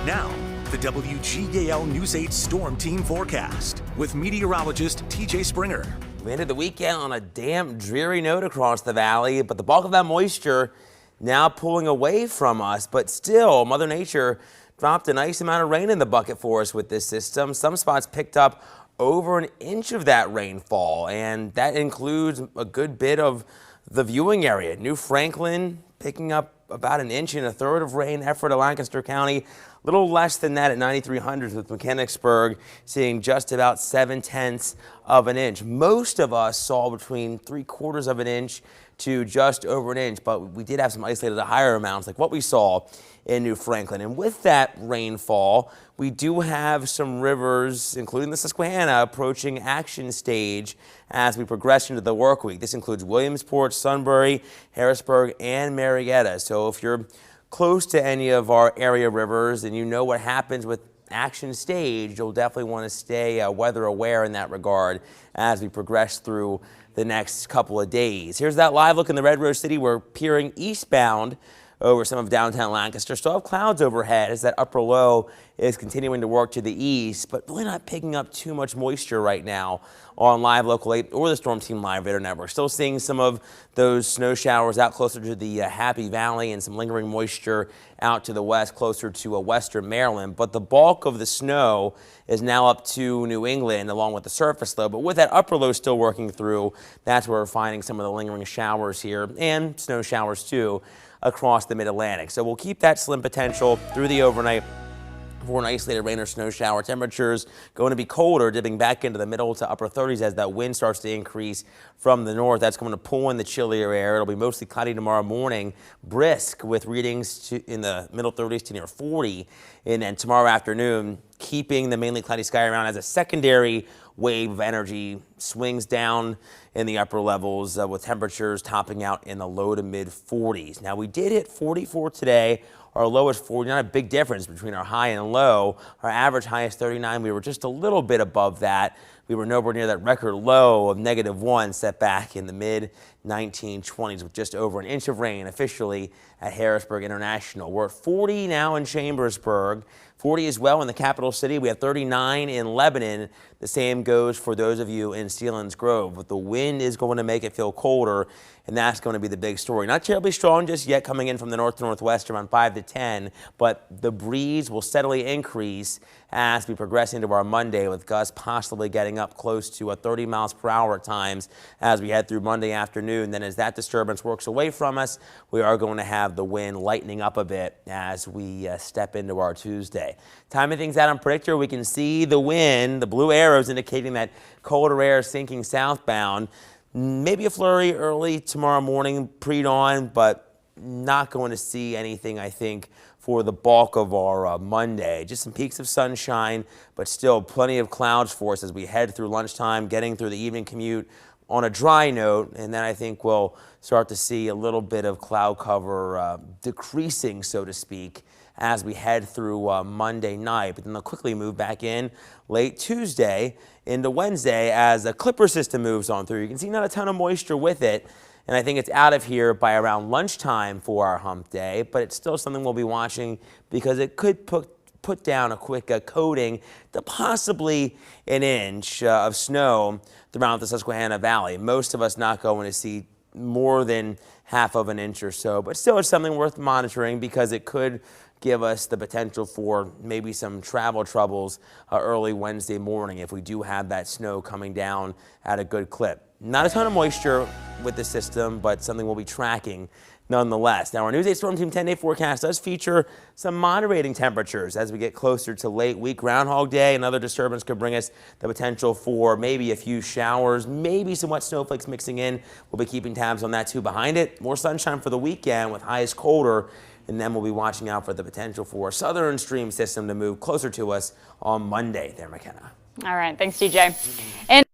Now, the WGAL News 8 Storm Team forecast with meteorologist TJ Springer. We ended the weekend on a damp, dreary note across the valley, but the bulk of that moisture now pulling away from us. But still, Mother Nature dropped a nice amount of rain in the bucket for us with this system. Some spots picked up over an inch of that rainfall, and that includes a good bit of the viewing area. New Franklin picking up about an inch and a third of rain. Effort of Lancaster County, a little less than that at 9,300, with Mechanicsburg seeing just about 7/10 of an inch. Most of us saw between 3/4 of an inch to just over an inch, but we did have some isolated higher amounts like what we saw in New Franklin. And with that rainfall, we do have some rivers, including the Susquehanna, approaching action stage as we progress into the work week. This includes Williamsport, Sunbury, Harrisburg, and Marietta. So if you're close to any of our area rivers and you know what happens with action stage, you'll definitely want to stay weather aware in that regard as we progress through the next couple of days. Here's that live look in the Red Rose City. We're peering eastbound over some of downtown Lancaster. Still have clouds overhead as that upper low is continuing to work to the east, but really not picking up too much moisture right now on Live Local 8 or the Storm Team Live Radar Network. Still seeing some of those snow showers out closer to the Happy Valley and some lingering moisture out to the west, closer to western Maryland. But the bulk of the snow is now up to New England along with the surface low. But with that upper low still working through, that's where we're finding some of the lingering showers here and snow showers too across the mid-Atlantic. So we'll keep that slim potential through the overnight for an isolated rain or snow shower. Temperatures going to be colder, dipping back into the middle to upper 30s as that wind starts to increase from the north. That's going to pull in the chillier air. It'll be mostly cloudy tomorrow morning, brisk with readings in the middle 30s to near 40. And then tomorrow afternoon, keeping the mainly cloudy sky around as a secondary wave of energy swings down in the upper levels with temperatures topping out in the low to mid 40s. Now we did hit 44 today. Our low is 40, not a big difference between our high and low. Our average high is 39. We were just a little bit above that. We were nowhere near that record low of -1 set back in the mid 1920s with just over an inch of rain officially at Harrisburg International. We're at 40 now in Chambersburg, 40 as well in the capital city. We have 39 in Lebanon. The same goes for those of you in Selinsgrove. But the wind is going to make it feel colder, and that's going to be the big story. Not terribly strong just yet, coming in from the north to northwest around 5 to 10, but the breeze will steadily increase as we progress into our Monday, with gusts possibly getting up close to 30 miles per hour at times as we head through Monday afternoon. Then as that disturbance works away from us, we are going to have the wind lightening up a bit as we step into our Tuesday. Timing things out on Predictor, we can see the wind, the blue arrows indicating that colder air is sinking southbound. Maybe a flurry early tomorrow morning, pre-dawn, but not going to see anything, I think, for the bulk of our Monday. Just some peaks of sunshine, but still plenty of clouds for us as we head through lunchtime, getting through the evening commute on a dry note. And then I think we'll start to see a little bit of cloud cover decreasing, so to speak, as we head through Monday night. But then they'll quickly move back in late Tuesday into Wednesday as a Clipper system moves on through. You can see not a ton of moisture with it, and I think it's out of here by around lunchtime for our hump day, but it's still something we'll be watching because it could put down a quick coating to possibly an inch of snow throughout the Susquehanna Valley. Most of us not going to see more than half of an inch or so, but still it's something worth monitoring because it could give us the potential for maybe some travel troubles early Wednesday morning if we do have that snow coming down at a good clip. Not a ton of moisture with the system, but something we'll be tracking nonetheless. Now, our News 8 Storm Team 10-day forecast does feature some moderating temperatures as we get closer to late week. Groundhog Day, another disturbance could bring us the potential for maybe a few showers, maybe some wet snowflakes mixing in. We'll be keeping tabs on that too. Behind it, more sunshine for the weekend with highs colder. And then we'll be watching out for the potential for a southern stream system to move closer to us on Monday there, McKenna. All right. Thanks, TJ. And